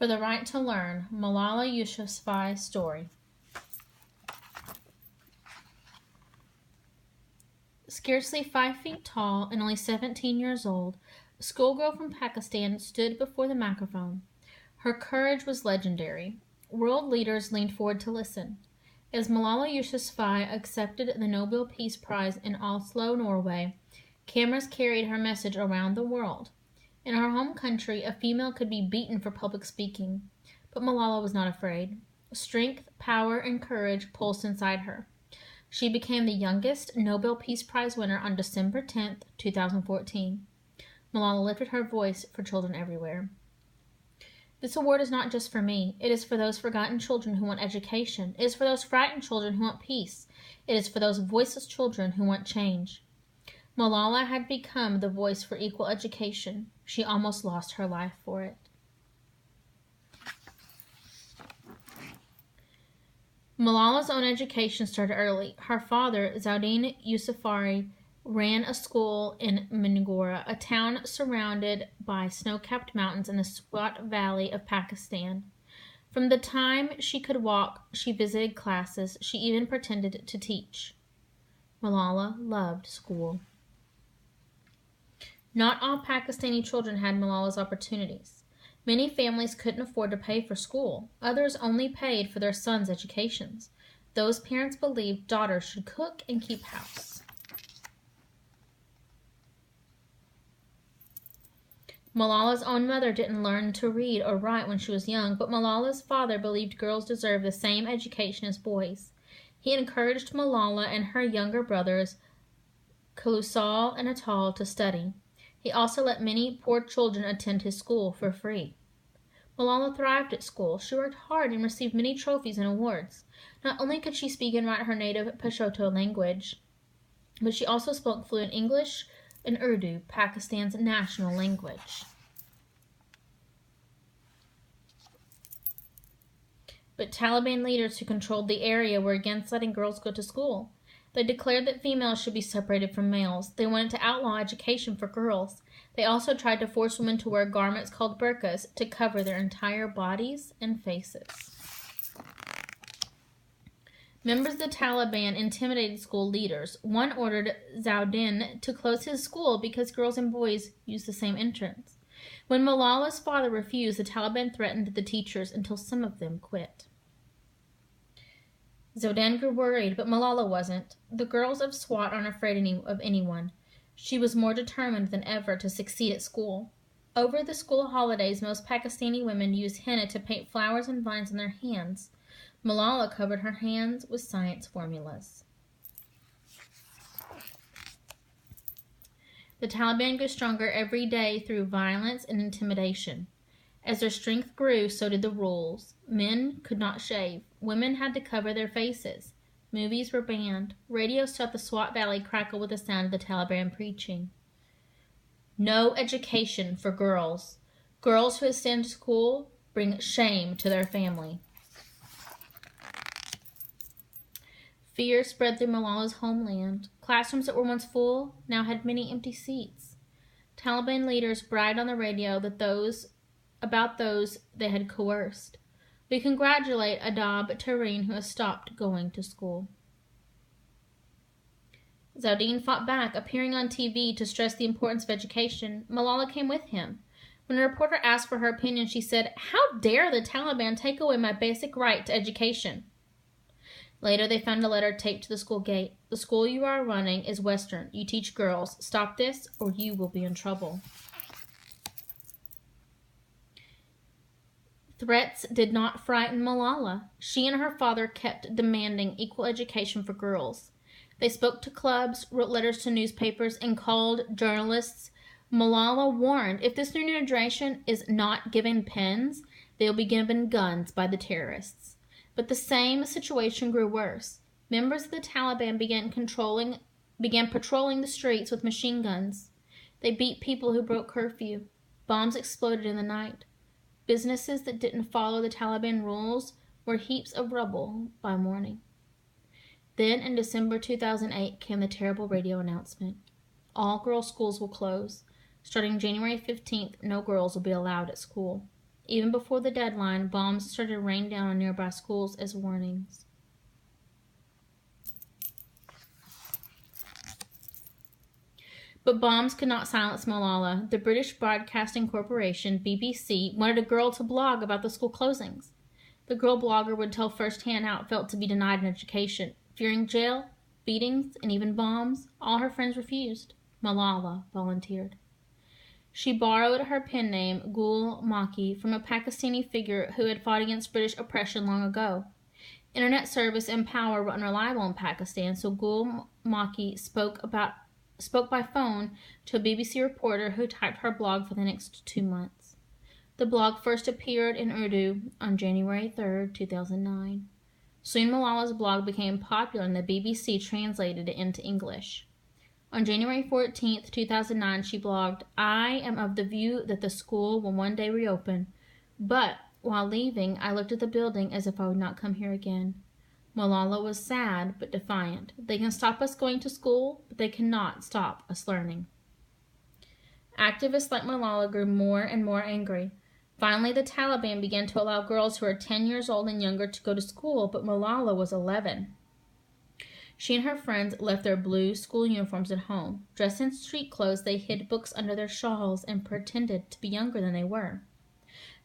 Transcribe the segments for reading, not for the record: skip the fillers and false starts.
For the Right to Learn, Malala Yousafzai's story. Scarcely 5 feet tall and only 17 years old, a schoolgirl from Pakistan stood before the microphone. Her courage was legendary. World leaders leaned forward to listen. As Malala Yousafzai accepted the Nobel Peace Prize in Oslo, Norway, cameras carried her message around the world. In her home country, a female could be beaten for public speaking, but Malala was not afraid. Strength, power, and courage pulsed inside her. She became the youngest Nobel Peace Prize winner on December 10, 2014. Malala lifted her voice for children everywhere. This award is not just for me. It is for those forgotten children who want education. It is for those frightened children who want peace. It is for those voiceless children who want change. Malala had become the voice for equal education. She almost lost her life for it. Malala's own education started early. Her father, Aloud Yousafzai, ran a school in Mingora, a town surrounded by snow-capped mountains in the Swat Valley of Pakistan. From the time she could walk, she visited classes. She even pretended to teach. Malala loved school. Not all Pakistani children had Malala's opportunities. Many families couldn't afford to pay for school. Others only paid for their sons' educations. Those parents believed daughters should cook and keep house. Malala's own mother didn't learn to read or write when she was young, but Malala's father believed girls deserved the same education as boys. He encouraged Malala and her younger brothers, Khalusal and Atal, to study. He also let many poor children attend his school for free. Malala thrived at school. She worked hard and received many trophies and awards. Not only could she speak and write her native Pashto language, but she also spoke fluent English and Urdu, Pakistan's national language. But Taliban leaders who controlled the area were against letting girls go to school. They declared that females should be separated from males. They wanted to outlaw education for girls. They also tried to force women to wear garments called burqas to cover their entire bodies and faces. Members of the Taliban intimidated school leaders. One ordered Zaudin to close his school because girls and boys used the same entrance. When Malala's father refused, the Taliban threatened the teachers until some of them quit. Zaudin grew worried, but Malala wasn't. The girls of Swat aren't afraid of anyone. She was more determined than ever to succeed at school. Over the school holidays, most Pakistani women used henna to paint flowers and vines on their hands. Malala covered her hands with science formulas. The Taliban grew stronger every day through violence and intimidation. As their strength grew, so did the rules. Men could not shave. Women had to cover their faces. Movies were banned. Radios throughout the Swat Valley crackled with the sound of the Taliban preaching. No education for girls. Girls who attend school bring shame to their family. Fear spread through Malala's homeland. Classrooms that were once full now had many empty seats. Taliban leaders bragged on the radio about those they had coerced. We congratulate Adab Tareen, who has stopped going to school. Zaudin fought back, appearing on TV to stress the importance of education. Malala came with him. When a reporter asked for her opinion, she said, "How dare the Taliban take away my basic right to education?" Later, they found a letter taped to the school gate. "The school you are running is Western. You teach girls. Stop this, or you will be in trouble." Threats did not frighten Malala. She and her father kept demanding equal education for girls. They spoke to clubs, wrote letters to newspapers, and called journalists. Malala warned, if this new generation is not given pens, they will be given guns by the terrorists. But the same situation grew worse. Members of the Taliban began patrolling the streets with machine guns. They beat people who broke curfew. Bombs exploded in the night. Businesses that didn't follow the Taliban rules were heaps of rubble by morning. Then, in December 2008, came the terrible radio announcement. All girls' schools will close. Starting January 15th, no girls will be allowed at school. Even before the deadline, bombs started raining down on nearby schools as warnings. But bombs could not silence Malala. The British Broadcasting Corporation, BBC, wanted a girl to blog about the school closings. The girl blogger would tell firsthand how it felt to be denied an education. Fearing jail, beatings, and even bombs, all her friends refused. Malala volunteered. She borrowed her pen name, Gul Maki, from a Pakistani figure who had fought against British oppression long ago. Internet service and power were unreliable in Pakistan, so Gul Maki spoke by phone to a BBC reporter who typed her blog for the next 2 months. The blog first appeared in Urdu on January 3, 2009. Soon Malala's blog became popular and the BBC translated it into English. On January 14, 2009, she blogged, "I am of the view that the school will one day reopen, but while leaving, I looked at the building as if I would not come here again." Malala was sad but defiant. "They can stop us going to school, but they cannot stop us learning." Activists like Malala grew more and more angry. Finally, the Taliban began to allow girls who were 10 years old and younger to go to school, but Malala was 11. She and her friends left their blue school uniforms at home. Dressed in street clothes, they hid books under their shawls and pretended to be younger than they were.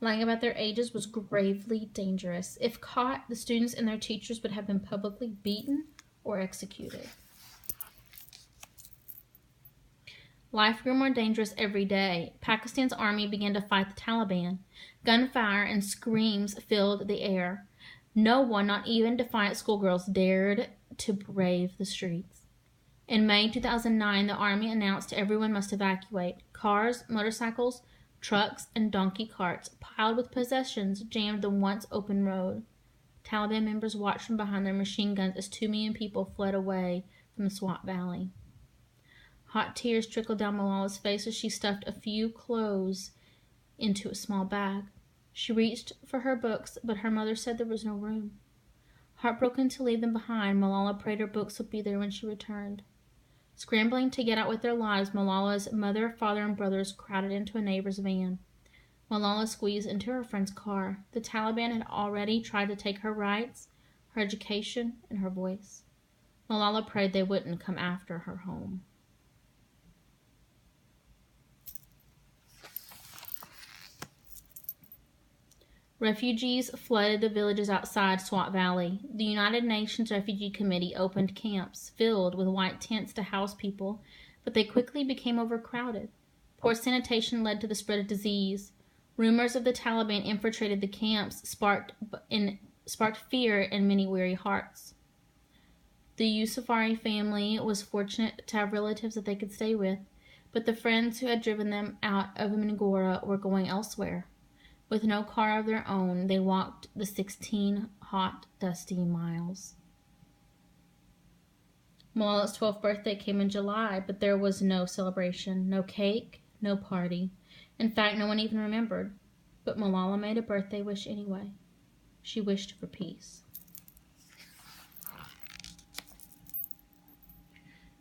Lying about their ages was gravely dangerous. If caught, the students and their teachers would have been publicly beaten or executed. Life grew more dangerous every day. Pakistan's army began to fight the Taliban. Gunfire and screams filled the air. No one, not even defiant schoolgirls, dared to brave the streets. In May 2009, the army announced everyone must evacuate. Cars, motorcycles, trucks, and donkey carts piled with possessions jammed the once open road. Taliban members watched from behind their machine guns as 2 million people fled away from the Swat Valley. Hot tears trickled down Malala's face as she stuffed a few clothes into a small bag. She reached for her books, but her mother said there was no room. Heartbroken to leave them behind, Malala prayed her books would be there when she returned. Scrambling to get out with their lives, Malala's mother, father, and brothers crowded into a neighbor's van. Malala squeezed into her friend's car. The Taliban had already tried to take her rights, her education, and her voice. Malala prayed they wouldn't come after her home. Refugees flooded the villages outside Swat Valley. The United Nations Refugee Committee opened camps filled with white tents to house people, but they quickly became overcrowded. Poor sanitation led to the spread of disease. Rumors of the Taliban infiltrated the camps sparked fear in many weary hearts. The Yousafzai family was fortunate to have relatives that they could stay with, but the friends who had driven them out of Mingora were going elsewhere. With no car of their own, they walked the 16 hot, dusty miles. Malala's 12th birthday came in July, but there was no celebration, no cake, no party. In fact, no one even remembered. But Malala made a birthday wish anyway. She wished for peace.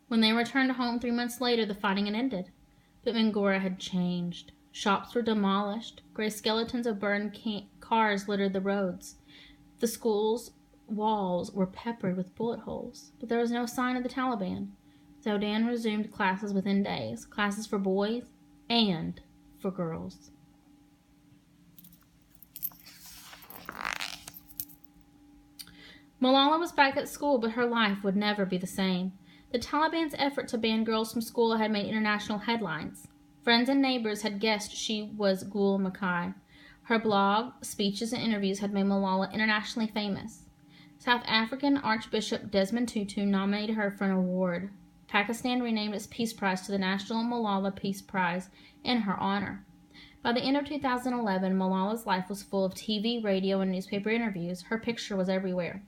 When they returned home 3 months later, the fighting had ended. But Mingora had changed. Shops were demolished. Gray skeletons of burned cars littered the roads. The school's walls were peppered with bullet holes. But there was no sign of the Taliban. Zaudan resumed classes within days. Classes for boys and for girls. Malala was back at school, but her life would never be the same. The Taliban's effort to ban girls from school had made international headlines. Friends and neighbors had guessed she was Gul Makai. Her blog, speeches, and interviews had made Malala internationally famous. South African Archbishop Desmond Tutu nominated her for an award. Pakistan renamed its Peace Prize to the National Malala Peace Prize in her honor. By the end of 2011, Malala's life was full of TV, radio, and newspaper interviews. Her picture was everywhere.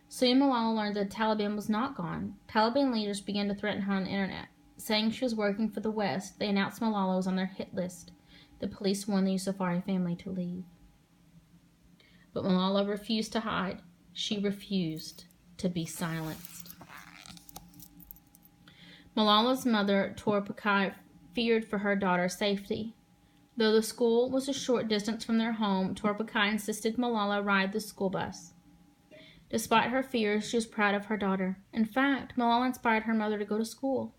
Soon Malala learned that the Taliban was not gone. Taliban leaders began to threaten her on the internet. Saying she was working for the West, they announced Malala was on their hit list. The police warned the Yousafzai family to leave. But Malala refused to hide. She refused to be silenced. Malala's mother, Torpakai, feared for her daughter's safety. Though the school was a short distance from their home, Torpakai insisted Malala ride the school bus. Despite her fears, she was proud of her daughter. In fact, Malala inspired her mother to go to school.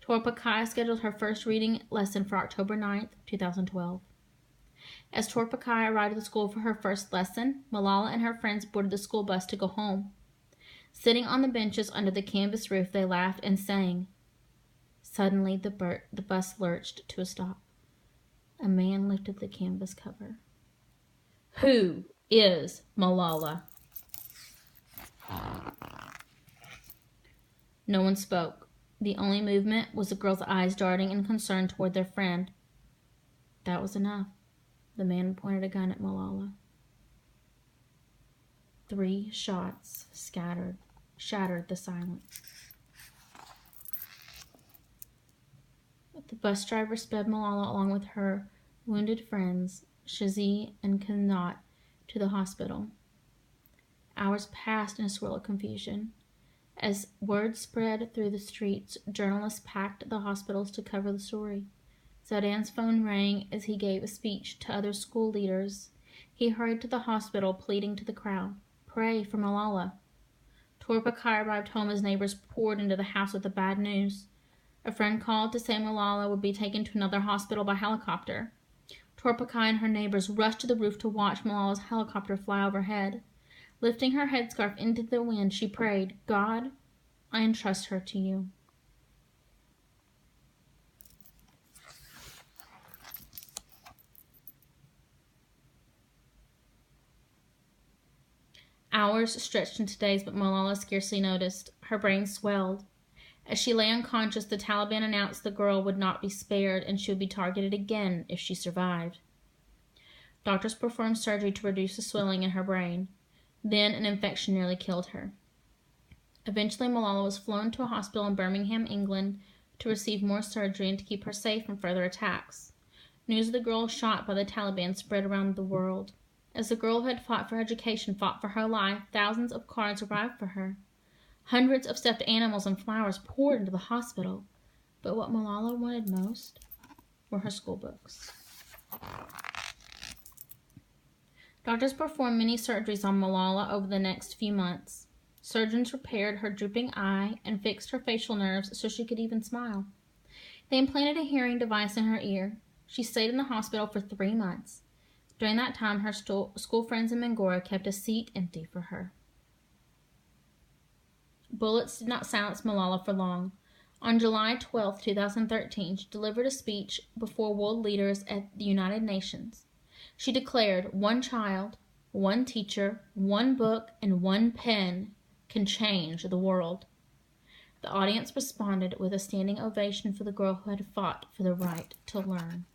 Torpakai scheduled her first reading lesson for October 9th, 2012. As Torpakai arrived at the school for her first lesson, Malala and her friends boarded the school bus to go home. Sitting on the benches under the canvas roof, they laughed and sang. Suddenly, the bus lurched to a stop. A man lifted the canvas cover. "Who is Malala?" No one spoke. The only movement was the girl's eyes darting in concern toward their friend. That was enough. The man pointed a gun at Malala. 3 shots shattered the silence. The bus driver sped Malala along with her wounded friends, Shazi and Kanat, to the hospital. Hours passed in a swirl of confusion. As word spread through the streets, journalists packed the hospitals to cover the story. Zadan's phone rang as he gave a speech to other school leaders. He hurried to the hospital, pleading to the crowd, "Pray for Malala." Torpakai arrived home as neighbors poured into the house with the bad news. A friend called to say Malala would be taken to another hospital by helicopter. Torpakai and her neighbors rushed to the roof to watch Malala's helicopter fly overhead. Lifting her headscarf into the wind, she prayed, "God, I entrust her to you." Hours stretched into days, but Malala scarcely noticed. Her brain swelled. As she lay unconscious, the Taliban announced the girl would not be spared and she would be targeted again if she survived. Doctors performed surgery to reduce the swelling in her brain. Then an infection nearly killed her. Eventually, Malala was flown to a hospital in Birmingham, England, to receive more surgery and to keep her safe from further attacks. News of the girl shot by the Taliban spread around the world. As the girl who had fought for education fought for her life, thousands of cards arrived for her. Hundreds of stuffed animals and flowers poured into the hospital. But what Malala wanted most were her school books. Doctors performed many surgeries on Malala over the next few months. Surgeons repaired her drooping eye and fixed her facial nerves so she could even smile. They implanted a hearing device in her ear. She stayed in the hospital for 3 months. During that time, her school friends in Mangora kept a seat empty for her. Bullets did not silence Malala for long. On July 12, 2013, she delivered a speech before world leaders at the United Nations. She declared, "One child, one teacher, one book, and one pen can change the world." The audience responded with a standing ovation for the girl who had fought for the right to learn.